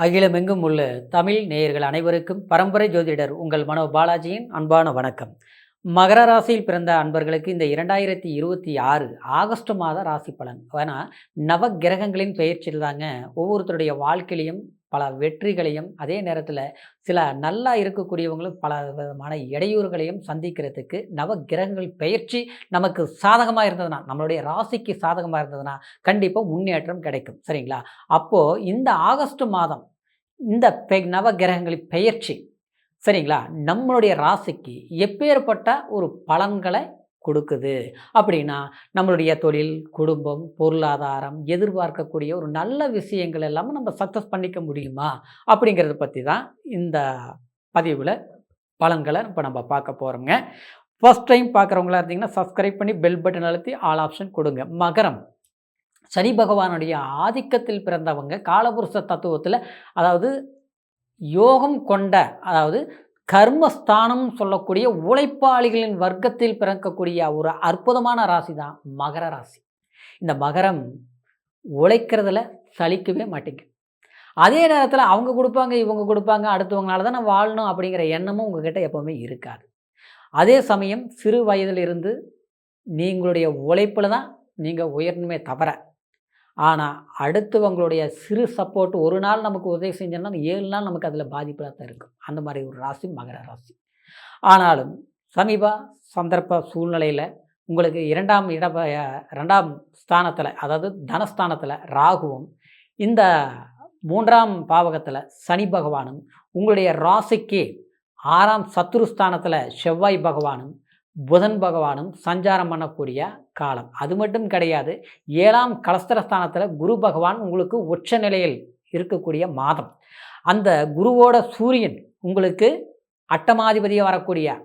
அகிலமெங்கும் உள்ள தமிழ் நேயர்கள் அனைவருக்கும் பரம்பரை ஜோதிடர் உங்கள் மனோ பாலாஜியின் அன்பான வணக்கம். மகர ராசியில் பிறந்த அன்பர்களுக்கு இந்த 2026 ஆகஸ்ட் மாத ராசி பலன். ஏன்னா நவ கிரகங்களின் பெயர்ச்சியில் தாங்க ஒவ்வொருத்தருடைய வாழ்க்கையிலையும் பல வெற்றிகளையும், அதே நேரத்தில் சில நல்லா இருக்கக்கூடியவங்களும் பல விதமான இடையூறுகளையும் சந்திக்கிறதுக்கு நவ கிரகங்கள் பெயர்ச்சி நமக்கு சாதகமாக இருந்ததுன்னா, நம்மளுடைய ராசிக்கு சாதகமாக இருந்ததுன்னா கண்டிப்பாக முன்னேற்றம் கிடைக்கும். சரிங்களா? அப்போது இந்த ஆகஸ்ட் மாதம் இந்த நவ கிரகங்களின் பெயர்ச்சி சரிங்களா, நம்மளுடைய ராசிக்கு எப்பேற்பட்ட ஒரு பலன்களை கொடுக்குது அப்படின்னா, நம்மளுடைய தொழில், குடும்பம், பொருளாதாரம், எதிர்பார்க்கக்கூடிய ஒரு நல்ல விஷயங்கள் எல்லாமே நம்ம சக்ஸஸ் பண்ணிக்க முடியுமா அப்படிங்கிறத பற்றி தான் இந்த பதிவில் பலன்களை இப்போ நம்ம பார்க்க போகிறோங்க. ஃபஸ்ட் டைம் பார்க்குறவங்களா இருந்தீங்கன்னா சப்ஸ்கிரைப் பண்ணி பெல் பட்டன் அழுத்தி ஆல் ஆப்ஷன் கொடுங்க. மகரம், சனி பகவானுடைய ஆதிக்கத்தில் பிறந்தவங்க காலபுருஷ தத்துவத்தில், அதாவது யோகம் கொண்ட, அதாவது கர்மஸ்தானம் சொல்லக்கூடிய உழைப்பாளிகளின் வர்க்கத்தில் பிறக்கக்கூடிய ஒரு அற்புதமான ராசி தான் மகர ராசி. இந்த மகரம் உழைக்கிறதுல சலிக்கவே மாட்டேங்க. அதே நேரத்தில் அவங்க கொடுப்பாங்க, இவங்க கொடுப்பாங்க, அடுத்தவங்களால தான் நான் வாழணும் அப்படிங்கிற எண்ணமும் உங்ககிட்ட எப்போவுமே இருக்காது. அதே சமயம் சிறு வயதிலிருந்து நீங்களுடைய உழைப்பில் தான் நீங்கள் உயரணுமே தவிர, ஆனால் அடுத்தவங்களுடைய சிறு சப்போர்ட் ஒரு நாள் நமக்கு உதவி செஞ்சோன்னா 7 நாள் நமக்கு அதில் பாதிப்பாக தான் இருக்கும். அந்த மாதிரி ஒரு ராசி மகர ராசி. ஆனாலும் சமீப சந்தர்ப்ப சூழ்நிலையில் உங்களுக்கு 2ஆம் ஸ்தானத்தில், அதாவது தனஸ்தானத்தில் ராகுவும், இந்த 3ஆம் பாவகத்தில் சனி பகவானும், உங்களுடைய ராசிக்கு 6ஆம் சத்துருஸ்தானத்தில் செவ்வாய் பகவானும் புதன் பகவானும் சஞ்சாரம் பண்ணக்கூடிய காலம். அது மட்டும் கிடையாது, 7ஆம் கலஸ்தரஸ்தானத்தில் குரு பகவான் உங்களுக்கு உச்ச நிலையில் இருக்கக்கூடிய மாதம். அந்த குருவோட சூரியன், உங்களுக்கு அட்டமாதிபதியாக வரக்கூடிய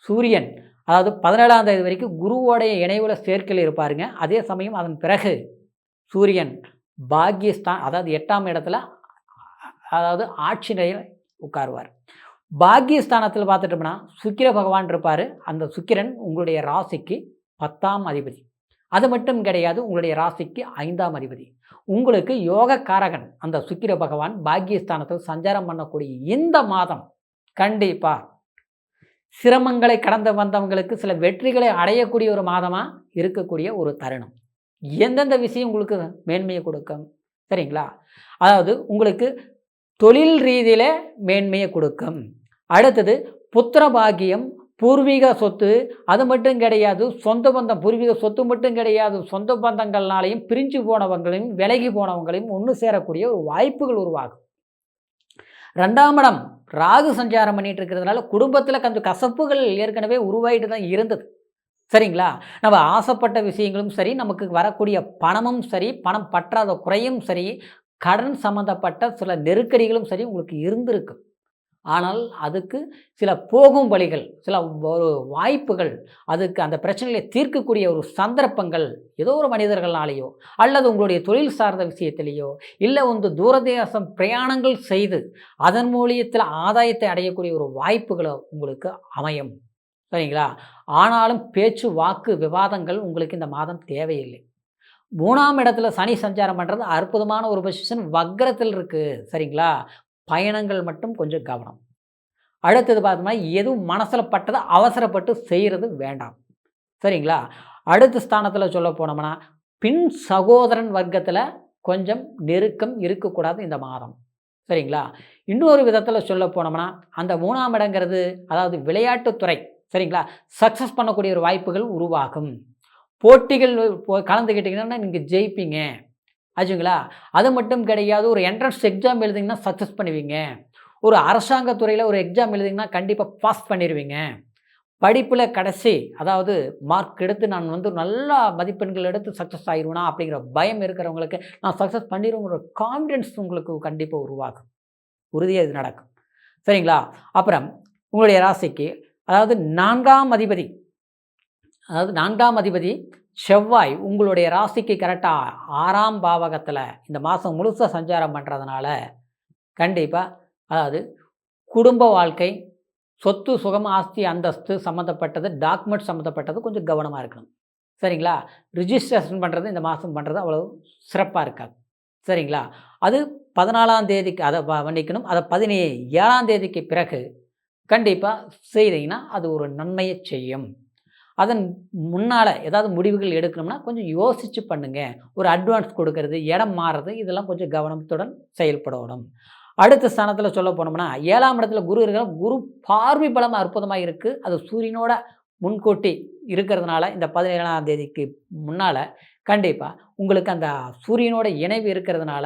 சூரியன், அதாவது 17ஆம் தேதி வரைக்கும் குருவோடைய இணைவுல சேர்க்கையில் இருப்பாருங்க. அதே சமயம் அதன் பிறகு சூரியன் பாக்யஸ்தான், அதாவது 8ஆம் இடத்துல, அதாவது ஆட்சி நிலையில் உட்காருவார். பாக்யஸ்தானத்தில் பார்த்துட்டோம்னா சுக்கிர பகவான் இருப்பார். அந்த சுக்கிரன் உங்களுடைய ராசிக்கு 10ஆம் அதிபதி. அது மட்டும் கிடையாது, உங்களுடைய ராசிக்கு 5ஆம் அதிபதி. உங்களுக்கு யோக காரகன் அந்த சுக்கிர பகவான் பாக்யஸ்தானத்தில் சஞ்சாரம் பண்ணக்கூடிய இந்த மாதம் கண்டிப்பாக சிரமங்களை கடந்து வந்தவங்களுக்கு சில வெற்றிகளை அடையக்கூடிய ஒரு மாதமாக இருக்கக்கூடிய ஒரு தருணம். எந்தெந்த விஷயம் உங்களுக்கு மேன்மையை கொடுக்கும் சரிங்களா? அதாவது உங்களுக்கு தொழில் ரீதியில் மேன்மையை கொடுக்கும். அடுத்தது புத்திர பாக்கியம், பூர்வீக சொத்து, அது மட்டும் கிடையாது, சொந்த பந்தம், பூர்வீக சொத்து மட்டும் கிடையாது, சொந்த பந்தங்கள்னாலையும் பிரிஞ்சு போனவங்களையும் விலகி போனவங்களையும் ஒன்று சேரக்கூடிய ஒரு வாய்ப்புகள் உருவாகும். 2ஆம் இடம் ராகு சஞ்சாரம் பண்ணிட்டு இருக்கிறதுனால குடும்பத்தில் கொஞ்சம் கசப்புகள் ஏற்கனவே உருவாயிட்டு தான் இருந்தது. சரிங்களா? நம்ம ஆசைப்பட்ட விஷயங்களும் சரி, நமக்கு வரக்கூடிய பணமும் சரி, பணம் பற்றாத குறையும் சரி, கடன் சம்மந்தப்பட்ட சில நெருக்கடிகளும் சரி உங்களுக்கு இருந்திருக்கு. ஆனால் அதுக்கு சில போகும் வழிகள், சில ஒரு வாய்ப்புகள், அதுக்கு அந்த பிரச்சனைகளை தீர்க்கக்கூடிய ஒரு சந்தர்ப்பங்கள் ஏதோ ஒரு மனிதர்களாலேயோ அல்லது உங்களுடைய தொழில் சார்ந்த விஷயத்திலேயோ இல்லை தூரதேசம் பிரயாணங்கள் செய்து அதன் மூலியத்தில் ஆதாயத்தை அடையக்கூடிய ஒரு வாய்ப்புகளோ உங்களுக்கு அமையும். சரிங்களா? ஆனாலும் பேச்சு வாக்கு விவாதங்கள் உங்களுக்கு இந்த மாதம் தேவையில்லை. 3ஆம் இடத்துல சனி சஞ்சாரம் பண்ணுறது அற்புதமான ஒரு பொசிஷன், வக்ரத்தில் இருக்குது. சரிங்களா? பயணங்கள் மட்டும் கொஞ்சம் கவனம். அடுத்தது பார்த்தோம்னா எதுவும் மனசில் பட்டதை அவசரப்பட்டு செய்கிறது வேண்டாம். சரிங்களா? அடுத்த ஸ்தானத்தில் சொல்ல போனோம்னா பின் சகோதரன் வர்க்கத்தில் கொஞ்சம் நெருக்கம் இருக்கக்கூடாது இந்த மாதம். சரிங்களா? இன்னொரு விதத்தில் சொல்ல போனோம்னா அந்த 3ஆம் இடங்கிறது, அதாவது விளையாட்டுத்துறை, சரிங்களா, சக்ஸஸ் பண்ணக்கூடிய ஒரு வாய்ப்புகள் உருவாகும். போட்டிகள் கலந்துக்கிட்டிங்கன்னா நீங்கள் ஜெயிப்பீங்க ஆச்சுங்களா? அது மட்டும் கிடையாது, ஒரு என்ட்ரன்ஸ் எக்ஸாம் எழுதிங்கன்னா சக்ஸஸ் பண்ணுவீங்க. ஒரு அரசாங்க துறையில் ஒரு எக்ஸாம் எழுதிங்கன்னா கண்டிப்பாக பாஸ் பண்ணிடுவீங்க. படிப்பில் கடைசி, அதாவது மார்க் எடுத்து நான் நல்லா மதிப்பெண்கள் எடுத்து சக்ஸஸ் ஆகிடுவேனா அப்படிங்கிற பயம் இருக்கிறவங்களுக்கு நான் சக்ஸஸ் பண்ணிடுவேங்கிற கான்ஃபிடென்ஸ் உங்களுக்கு கண்டிப்பாக உருவாகும். உறுதியாக இது நடக்கும். சரிங்களா? அப்புறம் உங்களுடைய ராசிக்கு, அதாவது 4ஆம் அதிபதி செவ்வாய் உங்களுடைய ராசிக்கு கரெக்டாக 6ஆம் பாவகத்தில் இந்த மாதம் முழுசாக சஞ்சாரம் பண்ணுறதுனால கண்டிப்பாக, அதாவது குடும்ப வாழ்க்கை, சொத்து சுகம், ஆஸ்தி அந்தஸ்து சம்மந்தப்பட்டது, டாக்குமெண்ட் சம்மந்தப்பட்டது கொஞ்சம் கவனமாக இருக்கணும். சரிங்களா? ரிஜிஸ்ட்ரேஷன் பண்ணுறது இந்த மாதம் பண்ணுறது அவ்வளோ சிறப்பாக இருக்காது. சரிங்களா? அது 14ஆம் தேதிக்கு அதை மன்னிக்கணும், அதை 17ஆம் தேதிக்கு பிறகு கண்டிப்பாக செய்தீங்கன்னா அது ஒரு நன்மையை செய்யும். அதன் முன்னால் ஏதாவது முடிவுகள் எடுக்கணும்னா கொஞ்சம் யோசித்து பண்ணுங்க. ஒரு அட்வான்ஸ் கொடுக்கறது, இடம் மாறுறது இதெல்லாம் கொஞ்சம் கவனத்துடன் செயல்படணும். அடுத்த ஸ்தானத்தில் சொல்ல போனோம்னா 7ஆம் இடத்துல குரு இருக்கிற குரு பார்வை பலம் அற்புதமாக இருக்குது. அது சூரியனோட முன்கூட்டி இருக்கிறதுனால இந்த 17ஆம் தேதிக்கு முன்னால் கண்டிப்பாக உங்களுக்கு அந்த சூரியனோட இணைவு இருக்கிறதுனால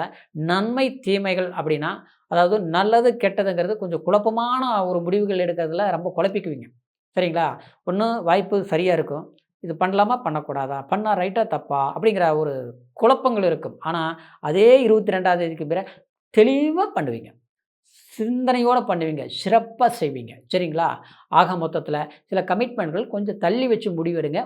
நன்மை தீமைகள் அப்படின்னா, அதாவது நல்லது கெட்டதுங்கிறது கொஞ்சம் குழப்பமான ஒரு முடிவுகள் எடுக்கிறதுல ரொம்ப குழப்பிக்குவீங்க. சரிங்களா? ஒண்ணு வாய்ப்பு சரியா இருக்கும். இது பண்ணலாமா? பண்ணக்கூடாதா? பண்ணா ரைட்டா? தப்பா? அப்படிங்கிற ஒரு குழப்பங்கள் இருக்கும். ஆனா, அதே 22ஆம் தேதிக்கு பிறகு தெளிவா பண்ணுவீங்க. சிந்தனையோட பண்ணுவீங்க. சிறப்பா செய்வீங்க. சரிங்களா? ஆக மொத்தத்தில சில கமிட்மெண்ட்கள் கொஞ்சம் தள்ளி வச்சு முடிவெடுங்க.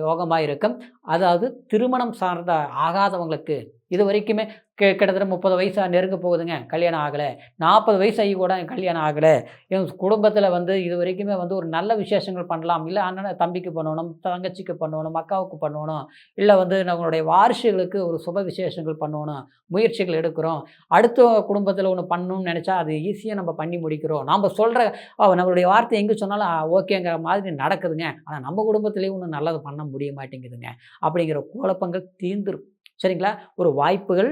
யோகமா இருக்கும். அதாவது திருமணம் சார்ந்த ஆகாதவங்களுக்கு இதுவரைக்குமே கிட்டத்தட்ட 30 வயசா நெருங்க போகுதுங்க. கல்யாணம் ஆகல. 40 வயசு ஆகி கூட கல்யாணம் ஆகல. என் குடும்பத்தில வந்து இதுவரைக்குமே வந்து ஒரு நல்ல விசேஷங்கள் பண்ணலாம். இல்ல அண்ணன் தம்பிக்கு பண்ணணும், தங்கச்சிக்கு பண்ணணும், அக்காவுக்கு பண்ணணும். இல்ல வந்து நம்மளுடைய வாரிசுகளுக்கு ஒரு சுப விசேஷங்கள் பண்ணணும். முயற்சிகள் எடுக்கிறோம். அடுத்த குடும்பத்தில ஒண்ணு பண்ணணும்னு நெனைச்சா, அது ஈஸியா நம்ம பண்ணி முடிக்கிறோம். நாம சொல்ற நம்மளுடைய வார்த்தை எங்க சொன்னாலும் ஓகேங்கிற மாதிரி நடக்குதுங்க. ஆனா நம்ம குடும்பத்திலேயும் ஒண்ணும் நல்லது பண்ண முடிய மாட்டேங்குதுங்க. அப்படிங்கிற குழப்பங்கள் தீர்ந்துரும். சரிங்களா? ஒரு வாய்ப்புகள்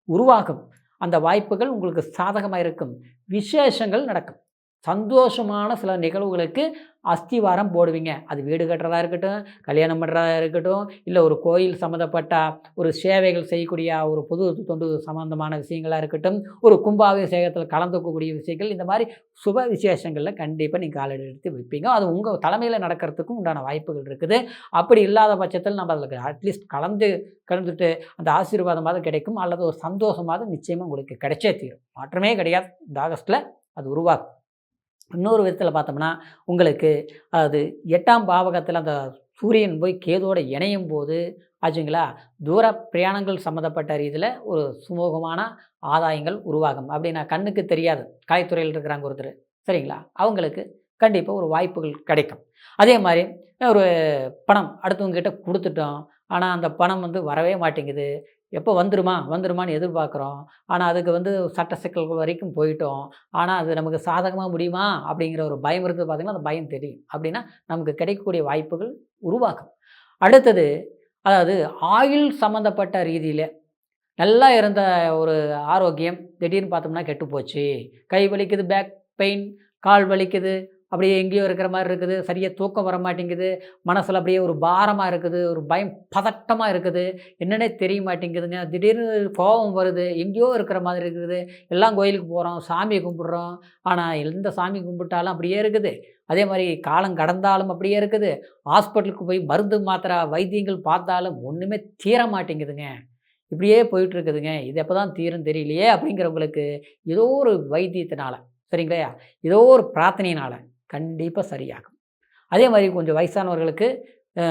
உருவாகும். அந்த வாய்ப்புகள் உங்களுக்கு சாதகமா இருக்கும். விசேஷங்கள் நடக்கும். சந்தோஷமான சில நிகழ்வுகளுக்கு அஸ்திவாரம் போடுவீங்க. அது வீடு கட்டுறதா இருக்கட்டும், கல்யாணம் பண்ணுறதா இருக்கட்டும், இல்ல ஒரு கோயில் சம்மந்தப்பட்ட ஒரு சேவைகள் செய்யக்கூடிய ஒரு பொது தொண்டு சம்மந்தமான விஷயங்களா இருக்கட்டும், ஒரு கும்பாபிஷேகத்தில் கலந்துக்கக்கூடிய விஷயங்கள், இந்த மாரி சுப விசேஷங்கள்ல கண்டிப்பா நீங்க காலடி எடுத்து வைப்பீங்க. அது உங்க தலைமையில நடக்கிறதுக்கும் உண்டான வாய்ப்புகள் இருக்குது. அப்படி இல்லாத பட்சத்தில் நம்ம அதில அட்லீஸ்ட் கலந்துட்டு அந்த ஆசீர்வாதமாவது கிடைக்கும். அல்லது ஒரு சந்தோஷமாவது நிச்சயமா உங்களுக்கு கிடைச்சே தீரும். மாற்றமே கிடையாது. இந்த ஆகஸ்ட்ல அது உருவாகும். இன்னொரு விதத்தில் பார்த்தோம்னா, உங்களுக்கு அது 8ஆம் பாவகத்தில அந்த சூரியன் போய் கேதுவோட இணையும்போது ஆச்சுங்களா, தூர பிரயாணங்கள் சம்மந்தப்பட்ட ரீதியில ஒரு சுமூகமான ஆதாயங்கள் உருவாகும். அப்படின்னா கண்ணுக்கு தெரியாது. கலைத்துறையில இருக்கிறாங்க ஒருத்தர். சரிங்களா? அவங்களுக்கு கண்டிப்பா ஒரு வாய்ப்புகள் கிடைக்கும். அதே மாரி ஒரு பணம் அடுத்தவங்க கிட்ட குடுத்துட்டோம். ஆனா, அந்த பணம் வந்து வரவே மாட்டேங்குது. எப்போ வந்துருமா? வந்துருமான்னு எதிர்பார்க்குறோம். ஆனா, அதுக்கு வந்து சட்ட சிக்கல்கள் வரைக்கும் போயிட்டோம். ஆனா, அது நமக்கு சாதகமா முடியுமா? அப்படிங்கிற ஒரு பயம் இருக்குது பார்த்தீங்கன்னா, அந்த பயம் தெரியும். அப்படின்னா, நமக்கு கிடைக்கக்கூடிய வாய்ப்புகள் உருவாகும். அடுத்தது, அதாவது ஆயுள் சம்மந்தப்பட்ட ரீதியில நல்லா இருந்த ஒரு ஆரோக்கியம் திடீர்னு பார்த்தோம்னா கெட்டுப்போச்சு. கை வலிக்குது, பேக் பெயின், கால் வலிக்குது, அப்படியே எங்கேயோ இருக்கிற மாரி இருக்குது. சரியா தூக்கம் வர மாட்டேங்குது. மனசுல அப்படியே ஒரு பாரமா இருக்குது. ஒரு பயம், பதட்டமா இருக்குது. என்னன்னே தெரிய மாட்டேங்குதுங்க. திடீர்னு கோவம் வருது. எங்கேயோ இருக்கிற மாதிரி இருக்குது. எல்லாம் கோயிலுக்கு போறோம், சாமி கும்பிடுறோம். ஆனா, எந்த சாமி கும்பிட்டாலும் அப்படியே இருக்குது. அதே மாரி காலம் கடந்தாலும் அப்படியே இருக்குது. ஹாஸ்பிட்டலுக்கு போய் மருந்து, மாத்திரை, வைத்தியங்கள் பார்த்தாலும் ஒண்ணுமே தீர மாட்டேங்குதுங்க. இப்படியே போயிட்டுருக்குதுங்க. இது எப்பதான் தீரும்னு தெரியலையே! அப்படிங்கிறவங்களுக்கு ஏதோ ஒரு வைத்தியத்தினால, சரிங்களா? ஏதோ ஒரு பிரார்த்தனையினால கண்டிப்பா சரியாகும். அதே மாரி கொஞ்சம் வயசானவர்களுக்கு அ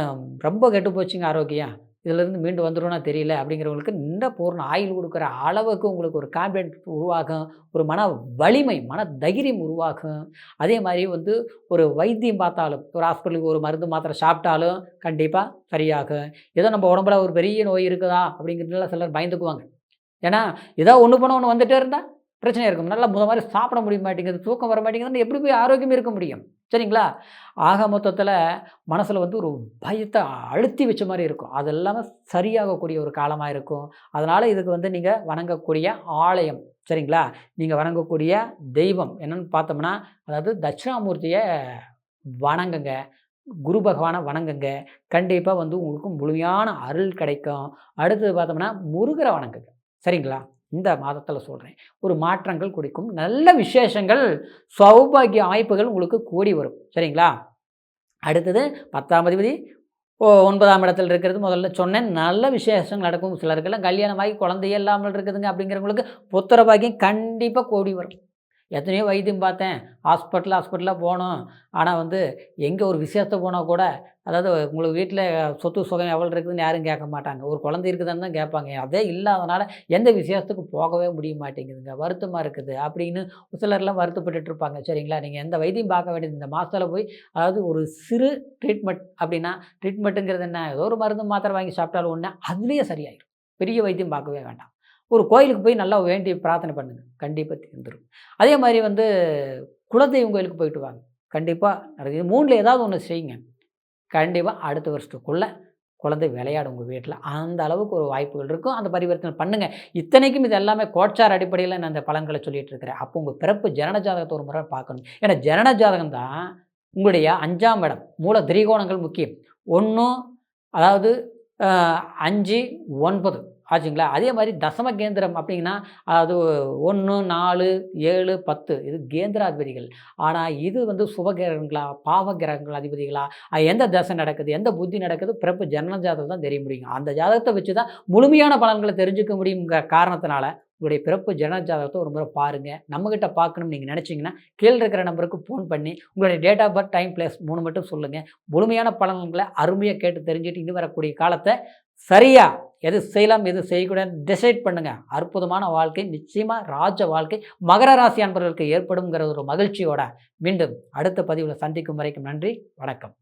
ரொம்ப கெட்டு போச்சுங்க ஆரோக்கியம். இதிலிருந்து மீண்டு வந்துருவோனா தெரியல அப்படிங்கிறவங்களுக்கு நீண்ட பூரண ஆயுள் குடுக்குற அளவுக்கு உங்களுக்கு ஒரு கான்ஃபிடென்ட் உருவாகும். ஒரு மன வலிமை, மன தைரியம் உருவாகும். அதே மாரி வந்து ஒரு வைத்தியம் பார்த்தாலும், ஒரு ஹாஸ்பிட்டலுக்கு ஒரு மருந்து மாத்திரை சாப்பிட்டாலும் கண்டிப்பா சரியாகும். ஏதோ நம்ம உடம்புல ஒரு பெரிய நோய் இருக்குதா அப்படிங்கிறதுல சிலர் பயந்துக்குவாங்க. ஏன்னா, ஏதோ ஒண்ணு போனா ஒண்ணு வந்துட்டே இருந்தா பிரச்சனை இருக்கும். நல்லா மாரி சாப்பிட முடிய மாட்டேங்குது, தூக்கம் வர மாட்டேங்குதுன்னு எப்படி போய் ஆரோக்கியமா இருக்க முடியும்? சரிங்களா? ஆக மொத்தத்தில மனசுல வந்து ஒரு பயத்த அழுத்தி வச்ச மாரி இருக்கும். அது எல்லாமே சரியாகக்கூடிய ஒரு காலமா இருக்கும். அதனால இதுக்கு வந்து நீங்க வணங்கக்கூடிய ஆலயம், சரிங்களா? நீங்க வணங்கக்கூடிய தெய்வம் என்னன்னு பார்த்தோம்னா, அதாவது தட்சிணாமூர்த்திய வணங்குங்க. குரு பகவான வணங்குங்க. கண்டிப்பா வந்து உங்களுக்கு முழுமையான அருள் கிடைக்கும். அடுத்தது பார்த்தோம்னா, முருகர வணங்குங்க. சரிங்களா? இந்த மாதத்தில சொல்றேன். ஒரு மாற்றங்கள் குடிக்கும். நல்ல விசேஷங்கள், சௌபாக்கிய அமைப்புகள் உங்களுக்கு கூடி வரும். சரிங்களா? அடுத்தது 10ஆம் அதிபதி 9ஆம் இடத்துல இருக்கிறது முதல்ல சொன்னேன். நல்ல விசேஷங்கள் நடக்கும். சிலருக்கெல்லாம் கல்யாணமாகி குழந்தையே இல்லாமல் இருக்குதுங்க அப்படிங்கிறவங்களுக்கு புத்திர பாக்கியம் கண்டிப்பா கூடி வரும். எத்தனையோ வைத்தியம் பார்த்தேன். ஹாஸ்பிட்டலா போனோம். ஆனா வந்து எங்க ஒரு விசேஷத்துக்கு போனா கூட, அதாவது உங்களுக்கு வீட்ல சொத்து சுகம் எவ்வளோ இருக்குதுன்னு யாரும் கேட்க மாட்டாங்க. ஒரு குழந்தை இருக்குதான்னு தான் கேட்பாங்க. அதே இல்லாதனால எந்த விசேஷத்துக்கு போகவே முடிய மாட்டேங்குதுங்க. வருத்தமா இருக்குது அப்படின்னு சிலர்லாம் வருத்தப்பட்டுட்டு இருப்பாங்க. சரிங்களா? நீங்க எந்த வைத்தியம் பார்க்க வேண்டியது இந்த மாசத்துல போய் அதாவது ஒரு சிறு ட்ரீட்மெண்ட் அப்படின்னா, ட்ரீட்மெண்ட்டுங்கிறது என்ன? ஏதோ ஒரு மருந்து மாத்திரை வாங்கி சாப்பிட்டாலும் ஒண்ணு, அதிலேயே சரியாயிரும். பெரிய வைத்தியம் பார்க்கவே வேண்டாம். ஒரு கோயிலுக்கு போய் நல்லா வேண்டி பிரார்த்தனை பண்ணுங்க. கண்டிப்பா தீர்ந்துரும். அதே மாரி வந்து குலதெய்வம் கோயிலுக்கு போயிட்டு வாங்க. கண்டிப்பா நடக்குது. இது 3ல ஏதாவது ஒண்ணு செய்யுங்க. கண்டிப்பா அடுத்த வருஷத்துக்குள்ள குழந்தை விளையாடும் உங்க வீட்ல. அந்த அளவுக்கு ஒரு வாய்ப்புகள் இருக்கும். அந்த பரிவர்த்தனை பண்ணுங்க. இத்தனைக்கும் இது எல்லாமே கோட்சார் அடிப்படையில நான் இந்த பலன்கள சொல்லிட்டு இருக்கிறேன். அப்போ உங்க பிறப்பு ஜனன ஜாதகத்த ஒரு முறை பார்க்கணும். ஏன்னா ஜனன ஜாதகம் தான் உங்களுடைய 5ஆம் இடம். மூல திரிகோணங்கள் முக்கியம். 1 அதாவது அ 5, 9 ஆச்சுங்களா? அதே மாரி தசம கேந்திரம் அப்டிங்கன்னா, அதாவது 1, 4, 7, 10 இது கேந்திராதிபதிகள். ஆனா இது வந்து சுப கிரகங்களா, பாவ கிரகங்கள் அதிபதிகளா, எந்த தசை நடக்குது, எந்த புத்தி நடக்குது, பிறப்பு ஜனன ஜாதகம் தான் தெரிய முடியுங்க. அந்த ஜாதகத்த வச்சு தான் முழுமையான பலன்கள தெரிஞ்சுக்க முடியுங்கிற காரணத்தினால, உங்களுடைய பிறப்பு ஜனன ஜாதகத்த ஒரு முறை பாருங்க. நம்மகிட்ட பார்க்கணும்னு நீங்க நெனச்சீங்கன்னா, கீழ இருக்கிற நம்பருக்கு ஃபோன் பண்ணி, உங்களுடைய date of birth, time, place 3 மட்டும் சொல்லுங்க. முழுமையான பலன்கள அருமையா கேட்டு தெரிஞ்சுட்டு, இனி வரக்கூடிய காலத்த சரியா எது செய்யலாம், எது செய்யக்கூடாதுன்னு டிசைட் பண்ணுங்க. அற்புதமான வாழ்க்கை, நிச்சயமா ராஜ வாழ்க்கை மகர ராசி அன்பர்களுக்கு ஏற்படும்ங்கிற ஒரு மகிழ்ச்சியோட, மீண்டும் அடுத்த பதிவுல சந்திக்கும் வரைக்கும் நன்றி, வணக்கம்.